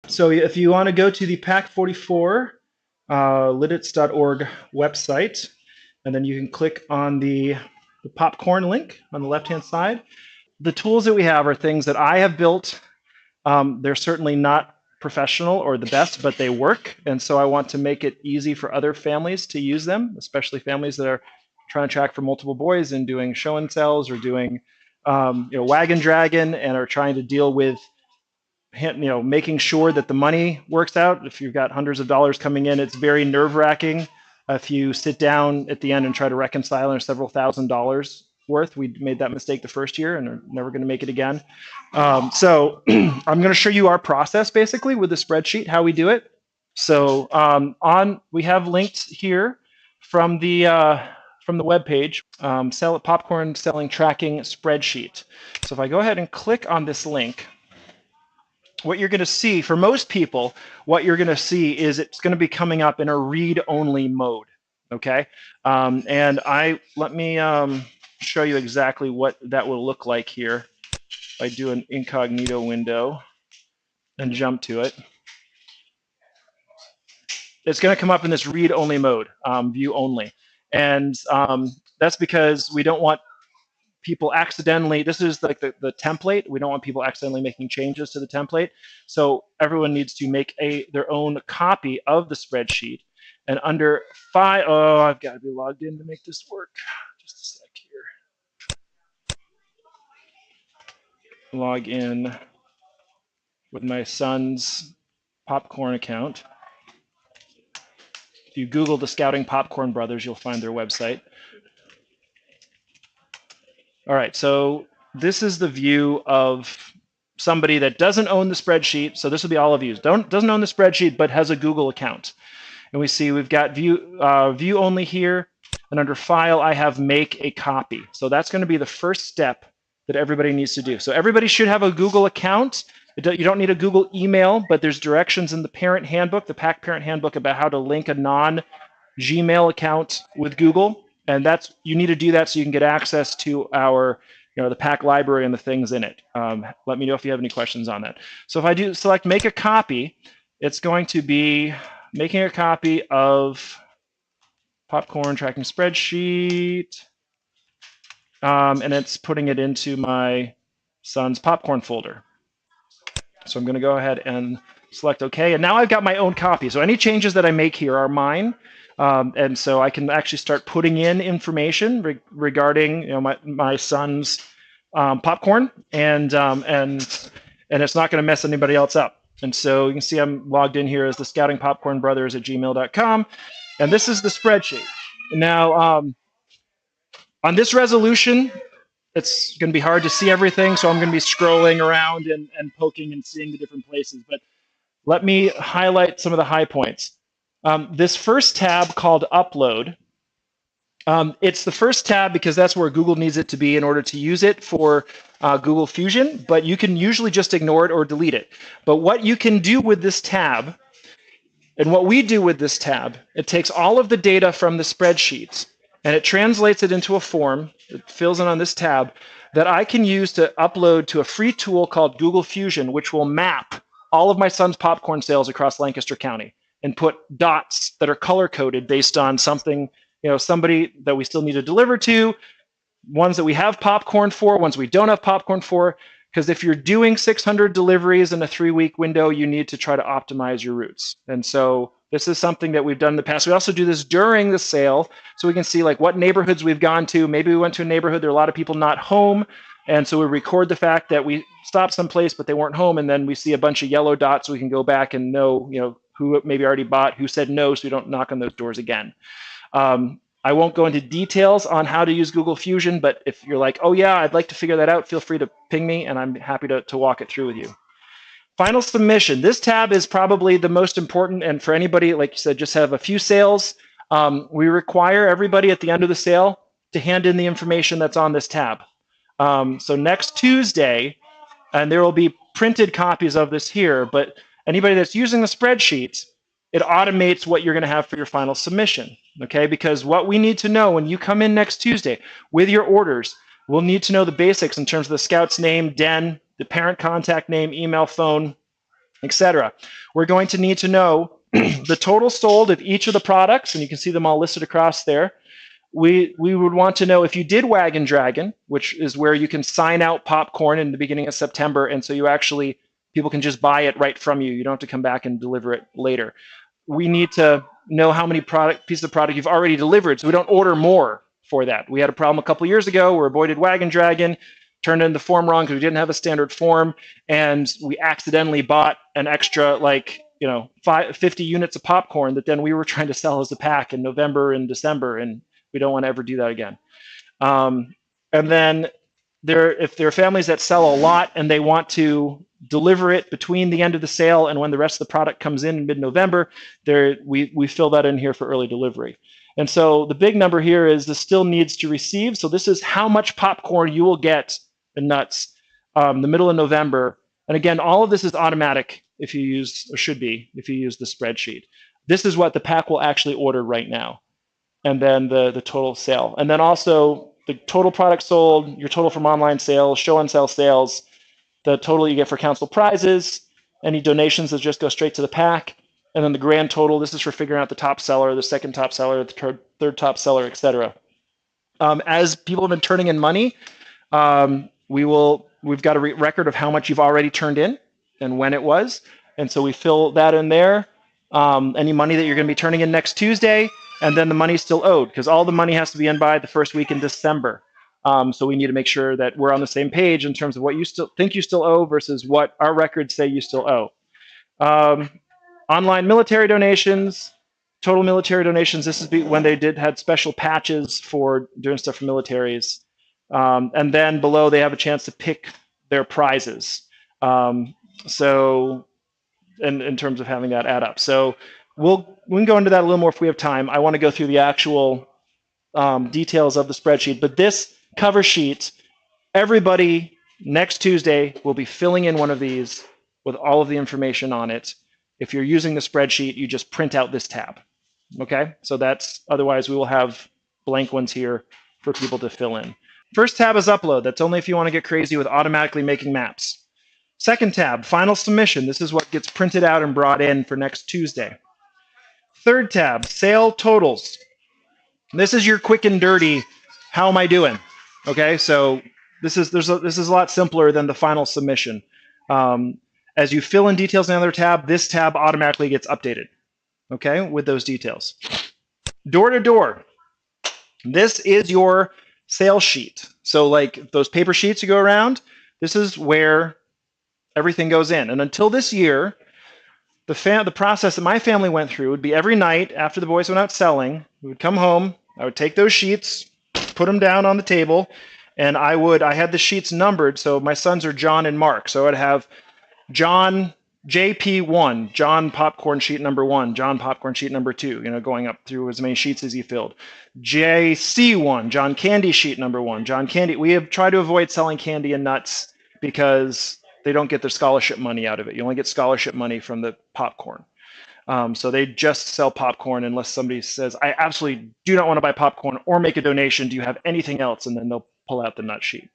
So if you want to go to the Pack44 Lititz.org website, and then you can click on the popcorn link on the left-hand side. The tools that we have are things that I have built. They're certainly not professional or the best, but they work. And so I want to make it easy for other families to use them, especially families that are trying to track for multiple boys and doing show and tells or doing wagon dragon and are trying to deal with making sure that the money works out. If you've got hundreds of dollars coming in, it's very nerve-wracking. If you sit down at the end and try to reconcile and several $1,000s worth, we made that mistake the first year and are never going to make it again. So I'm going to show you our process basically with the spreadsheet, how we do it. So we have linked here from the web page, Popcorn Selling Tracking Spreadsheet. So if I go ahead and click on this link, what you're going to see, for most people, what you're going to see is it's going to be coming up in a read-only mode, okay? Let me show you exactly what that will look like here. If I do an incognito window and jump to it, it's going to come up in this read-only mode, view only. And that's because we don't want people accidentally, this is like the template. We don't want people accidentally making changes to the template. So everyone needs to make their own copy of the spreadsheet. And under file, oh, I've got to be logged in to make this work. Just a sec here. Log in with my son's Popcorn account. If you Google the Scouting Popcorn Brothers, you'll find their website. All right, so this is the view of somebody that doesn't own the spreadsheet. So this will be all of you. Doesn't own the spreadsheet, but has a Google account. And we see we've got view only here. And under file, I have make a copy. So that's going to be the first step that everybody needs to do. So everybody should have a Google account. You don't need a Google email, but there's directions in the parent handbook, the PAC parent handbook, about how to link a non-Gmail account with Google. And you need to do that so you can get access to our, the PAC library and the things in it. Let me know if you have any questions on that. So if I do select make a copy, it's going to be making a copy of Popcorn Tracking Spreadsheet, and it's putting it into my son's popcorn folder. So I'm going to go ahead and select OK. And now I've got my own copy. So any changes that I make here are mine. And so I can actually start putting in information regarding my son's popcorn, and it's not going to mess anybody else up. And so you can see I'm logged in here as the Scouting Popcorn Brothers at gmail.com, and this is the spreadsheet. Now on this resolution, it's going to be hard to see everything, so I'm going to be scrolling around and poking and seeing the different places. But let me highlight some of the high points. This first tab called Upload, it's the first tab because that's where Google needs it to be in order to use it for Google Fusion, but you can usually just ignore it or delete it. But what you can do with this tab, and what we do with this tab, it takes all of the data from the spreadsheets and it translates it into a form, it fills in on this tab, that I can use to upload to a free tool called Google Fusion, which will map all of my son's popcorn sales across Lancaster County and put dots that are color-coded based on something, somebody that we still need to deliver to, ones that we have popcorn for, ones we don't have popcorn for, because if you're doing 600 deliveries in a 3-week window, you need to try to optimize your routes. And so this is something that we've done in the past. We also do this during the sale, so we can see like what neighborhoods we've gone to. Maybe we went to a neighborhood, there are a lot of people not home, and so we record the fact that we stopped someplace, but they weren't home, and then we see a bunch of yellow dots, so we can go back and know, who maybe already bought, who said no, so we don't knock on those doors again. I won't go into details on how to use Google Fusion, but if you're like, oh yeah, I'd like to figure that out, feel free to ping me, and I'm happy to walk it through with you. Final submission. This tab is probably the most important, and for anybody, like you said, just have a few sales, we require everybody at the end of the sale to hand in the information that's on this tab. So next Tuesday, and there will be printed copies of this here, but anybody that's using the spreadsheets, it automates what you're going to have for your final submission, okay? Because what we need to know when you come in next Tuesday with your orders, we'll need to know the basics in terms of the scout's name, den, the parent contact name, email, phone, etc. We're going to need to know the total sold of each of the products, and you can see them all listed across there. We would want to know if you did Wagon Dragon, which is where you can sign out popcorn in the beginning of September, and so you actually, people can just buy it right from you. You don't have to come back and deliver it later. We need to know how many pieces of product you've already delivered, so we don't order more for that. We had a problem a couple years ago where a boy did Wagon Dragon, turned in the form wrong because we didn't have a standard form, and we accidentally bought an extra, like, 50 units of popcorn that then we were trying to sell as a pack in November and December, and we don't want to ever do that again. And then if there are families that sell a lot and they want to deliver it between the end of the sale and when the rest of the product comes in mid-November, we fill that in here for early delivery. And so the big number here is the still needs to receive. So this is how much popcorn you will get in nuts the middle of November. And again, all of this is automatic if you use, or should be, if you use the spreadsheet. This is what the pack will actually order right now. And then the total sale. And then also the total product sold, your total from online sales, show and sell sales, the total you get for council prizes, any donations that just go straight to the pack, and then the grand total. This is for figuring out the top seller, the second top seller, the third top seller, etc. As people have been turning in money, we've got a record of how much you've already turned in and when it was, and so we fill that in there. Any money that you're going to be turning in next Tuesday, and then the money's still owed because all the money has to be in by the first week in December. So we need to make sure that we're on the same page in terms of what you still think you still owe versus what our records say you still owe. Online military donations, total military donations. This is when they had special patches for doing stuff for militaries. And then below they have a chance to pick their prizes. So in terms of having that add up. So we can go into that a little more if we have time. I want to go through the actual details of the spreadsheet, but this cover sheet, everybody next Tuesday will be filling in one of these with all of the information on it. If you're using the spreadsheet, you just print out this tab. Okay, so that's, otherwise we will have blank ones here for people to fill in. First tab is upload. That's only if you want to get crazy with automatically making maps. Second tab, final submission. This is what gets printed out and brought in for next Tuesday. Third tab, sale totals. This is your quick and dirty, how am I doing? Okay, so this is a lot simpler than the final submission. As you fill in details in another tab, this tab automatically gets updated, okay, with those details. Door to door. This is your sales sheet. So like those paper sheets you go around, this is where everything goes in. And until this year, the process that my family went through would be every night after the boys went out selling, we would come home, I would take those sheets, put them down on the table, and I had the sheets numbered, so my sons are John and Mark. So I'd have John JP1, John popcorn sheet number 1, John popcorn sheet number 2, going up through as many sheets as he filled. JC1, John candy sheet number 1, John candy. We have tried to avoid selling candy and nuts because they don't get their scholarship money out of it. You only get scholarship money from the popcorn. So they just sell popcorn unless somebody says, I absolutely do not want to buy popcorn or make a donation. Do you have anything else? And then they'll pull out the nut sheet.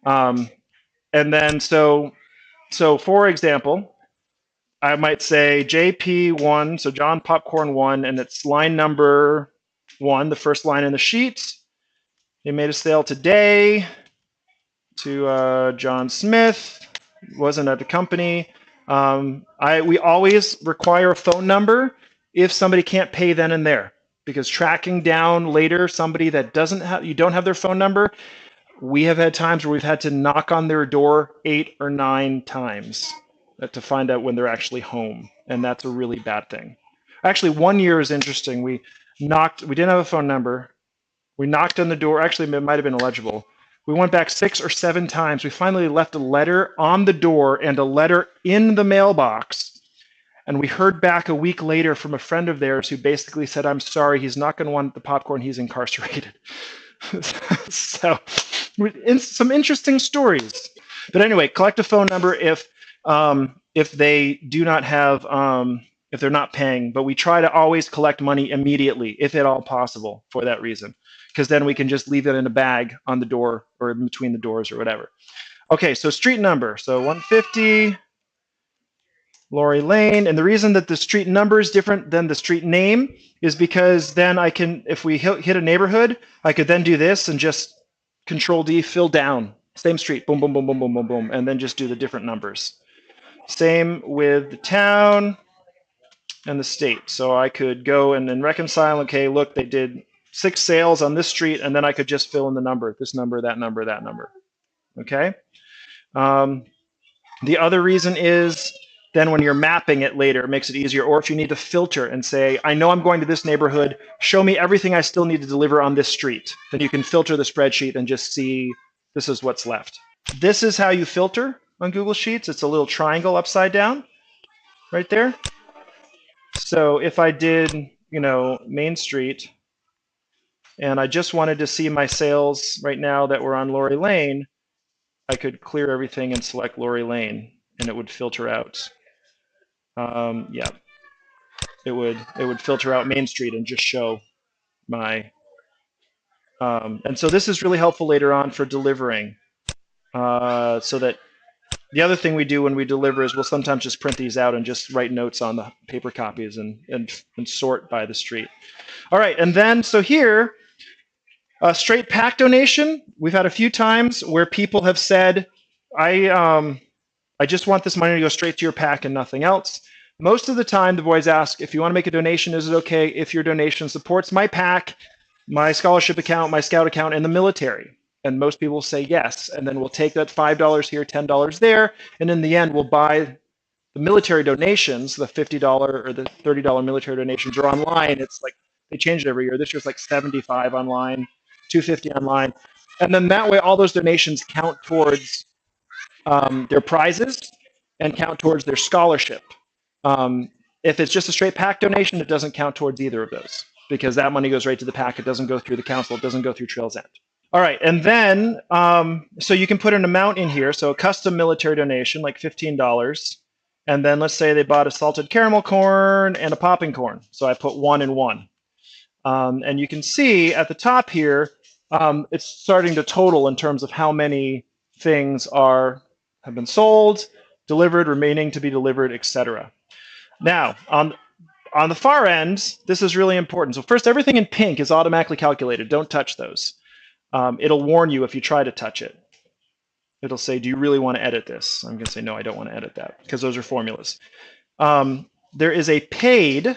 And then so for example, I might say JP1, so John Popcorn 1, and it's line number 1, the first line in the sheet. They made a sale today to John Smith. Wasn't at a company. We always require a phone number if somebody can't pay then and there, because tracking down later somebody that you don't have their phone number, we have had times where we've had to knock on their door 8 or 9 times to find out when they're actually home, and that's a really bad thing. Actually, one year is interesting. We didn't have a phone number. We knocked on the door. Actually, it might have been illegible. We went back 6 or 7 times. We finally left a letter on the door and a letter in the mailbox. And we heard back a week later from a friend of theirs who basically said, I'm sorry, he's not going to want the popcorn, he's incarcerated. So, some interesting stories. But anyway, collect a phone number if they do not have, if they're not paying. But we try to always collect money immediately, if at all possible, for that reason. Because then we can just leave it in a bag on the door or in between the doors or whatever. Okay, so street number. So 150, Lori Lane. And the reason that the street number is different than the street name is because then I can, if we hit a neighborhood, I could then do this and just Control D, fill down. Same street, boom, boom, boom, boom, boom, boom, boom, and then just do the different numbers. Same with the town and the state. So I could go and then reconcile, okay, look, they did 6 sales on this street, and then I could just fill in the number, this number, that number, that number. Okay? The other reason is then when you're mapping it later, it makes it easier. Or if you need to filter and say, I know I'm going to this neighborhood, show me everything I still need to deliver on this street. Then you can filter the spreadsheet and just see this is what's left. This is how you filter on Google Sheets. It's a little triangle upside down right there. So if I did, Main Street, and I just wanted to see my sales right now that were on Lori Lane, I could clear everything and select Lori Lane, and it would filter out. Yeah, it would filter out Main Street and just show my. And so this is really helpful later on for delivering, so that the other thing we do when we deliver is we'll sometimes just print these out and just write notes on the paper copies and sort by the street. All right, and then so here, a straight pack donation. We've had a few times where people have said, I just want this money to go straight to your pack and nothing else. Most of the time, the boys ask, if you want to make a donation, is it okay if your donation supports my pack, my scholarship account, my scout account, and the military? And most people say yes. And then we'll take that $5 here, $10 there. And in the end, we'll buy the military donations, the $50 or the $30 military donations are online. It's like, they change it every year. This year's like 75 online, 250 online. And then that way, all those donations count towards their prizes and count towards their scholarship. If it's just a straight pack donation, it doesn't count towards either of those because that money goes right to the pack. It doesn't go through the council. It doesn't go through Trails End. All right, and then, so you can put an amount in here. So a custom military donation, like $15. And then let's say they bought a salted caramel corn and a popping corn. So I put 1 and 1. And you can see at the top here, it's starting to total in terms of how many things have been sold, delivered, remaining to be delivered, etc. Now, on the far end, this is really important. So first, everything in pink is automatically calculated. Don't touch those. It'll warn you if you try to touch it. It'll say, do you really want to edit this? I'm going to say, no, I don't want to edit that because those are formulas. There is a paid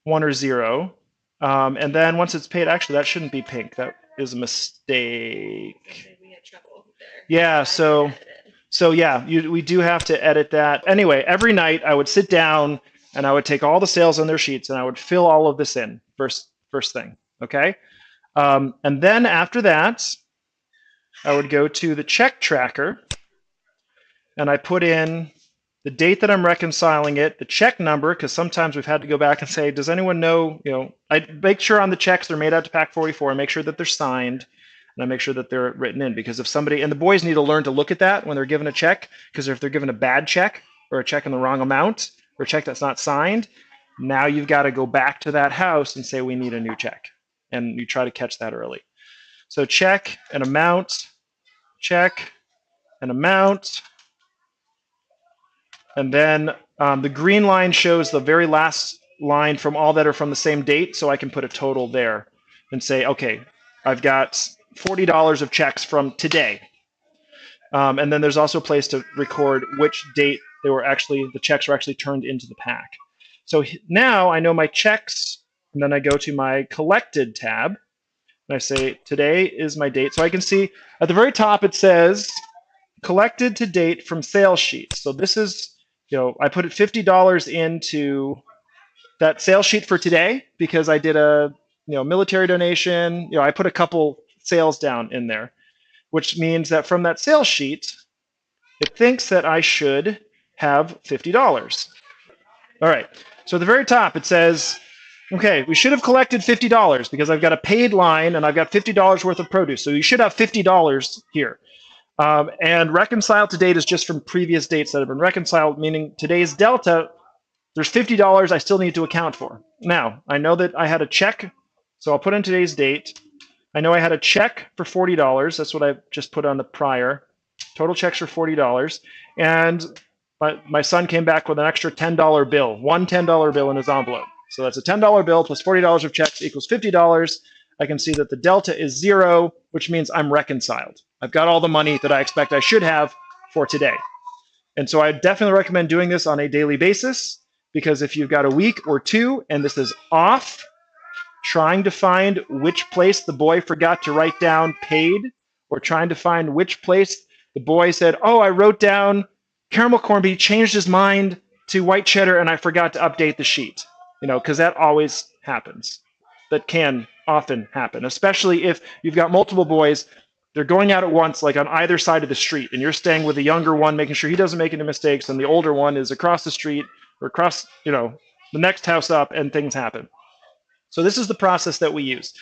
1 or 0. And then once it's paid, actually, that shouldn't be pink. That is a mistake. Yeah, so yeah, we do have to edit that. Anyway, every night I would sit down and I would take all the sales on their sheets and I would fill all of this in first thing, okay? And then after that, I would go to the check tracker and I put in the date that I'm reconciling it, the check number, because sometimes we've had to go back and say, does anyone know, I make sure on the checks they're made out to pack 44, I make sure that they're signed, and I make sure that they're written in, because if somebody, and the boys need to learn to look at that when they're given a check, because if they're given a bad check, or a check in the wrong amount, or a check that's not signed, now you've got to go back to that house and say, we need a new check, and you try to catch that early. So check, an amount, check, an amount, and then the green line shows the very last line from all that are from the same date, so I can put a total there and say, okay, I've got $40 of checks from today. And then there's also a place to record which date the checks were actually turned into the pack. So now I know my checks, and then I go to my collected tab, and I say, today is my date. So I can see at the very top it says, collected to date from sales sheet. So this is, I put $50 into that sales sheet for today because I did a military donation. I put a couple sales down in there, which means that from that sales sheet, it thinks that I should have $50. All right. So at the very top, it says, okay, we should have collected $50 because I've got a paid line and I've got $50 worth of produce. So you should have $50 here. And reconcile to date is just from previous dates that have been reconciled, meaning today's delta, there's $50 I still need to account for. Now, I know that I had a check, so I'll put in today's date. I know I had a check for $40. That's what I just put on the prior. Total checks for $40. And my son came back with an extra $10 bill, one $10 bill in his envelope. So that's a $10 bill plus $40 of checks equals $50. I can see that the delta is 0, which means I'm reconciled. I've got all the money that I expect I should have for today. And so I definitely recommend doing this on a daily basis, because if you've got a week or two and this is off, trying to find which place the boy forgot to write down paid, or trying to find which place the boy said, oh, I wrote down caramel corn, but he changed his mind to white cheddar and I forgot to update the sheet. Because that always happens. That can often happen, especially if you've got multiple boys. They're going out at once, like on either side of the street, and you're staying with the younger one, making sure he doesn't make any mistakes, and the older one is across the street or across, the next house up, and things happen. So this is the process that we use.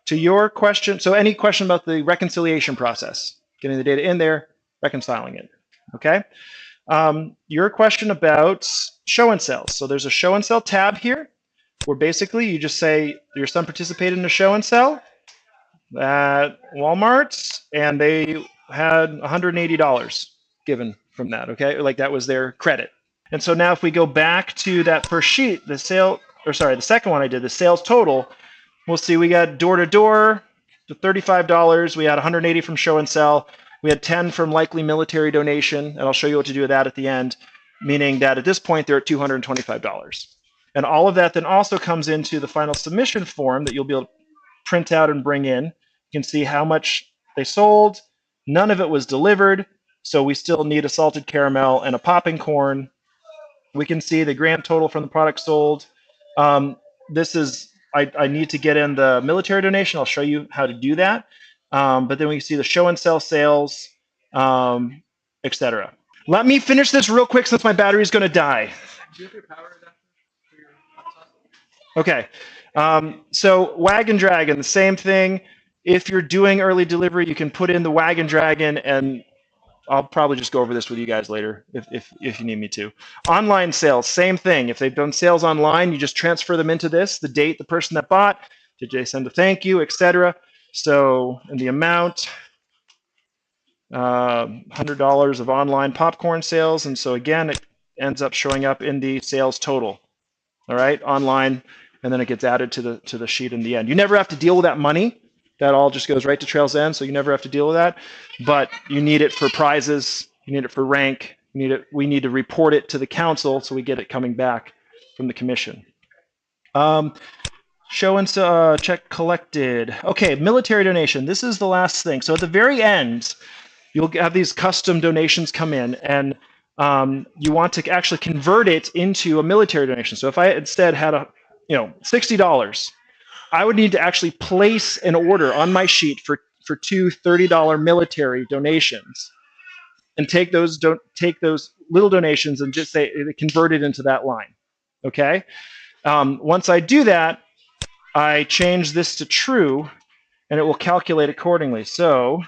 To your question, so any question about the reconciliation process, getting the data in there, reconciling it, okay? Your question about show and sell. So there's a show and sell tab here, where basically you just say your son participated in a show and sell at Walmart, and they had $180 given from that, okay? Like that was their credit. And so now if we go back to that first sheet, the second one I did, the sales total, we'll see we got door-to-door to $35. We had 180 from show and sell. We had 10 from likely military donation, and I'll show you what to do with that at the end, meaning that at this point they're at $225. And all of that then also comes into the final submission form that you'll be able to print out and bring in. You can see how much they sold. None of it was delivered, so we still need a salted caramel and a popping corn. We can see the grand total from the product sold. This is, I need to get in the military donation. I'll show you how to do that. But then we can see the show and sell sales, etc. Let me finish this real quick since my battery is going to die. Do you have your power adapter for your laptop? Okay. So Wagon Dragon, the same thing. If you're doing early delivery, you can put in the Wagon Dragon, and I'll probably just go over this with you guys later if you need me to. Online sales, same thing. If they've done sales online, you just transfer them into this, the date, the person that bought, did they send a thank you, etc. So, and the amount, $100 of online popcorn sales, and so again, it ends up showing up in the sales total. All right, online, and then it gets added to the sheet in the end. You never have to deal with that money. That all just goes right to Trail's End, so you never have to deal with that. But you need it for prizes, you need it for rank, we need to report it to the council so we get it coming back from the commission. Show and check collected. Okay, military donation. This is the last thing. So at the very end, you'll have these custom donations come in, and you want to actually convert it into a military donation. So if I instead had $60, I would need to actually place an order on my sheet for two $30 military donations, and take those little donations and just say convert it into that line. Okay. Once I do that, I change this to true, and it will calculate accordingly. So,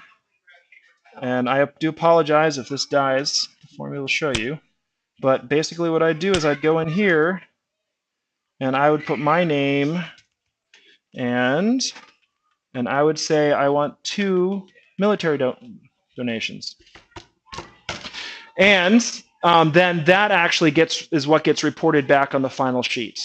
and I do apologize if this dies. The formula will show you. But basically, what I'd do is I'd go in here, and I would put my name. And I would say I want 2 military donations. And then that actually is what gets reported back on the final sheet.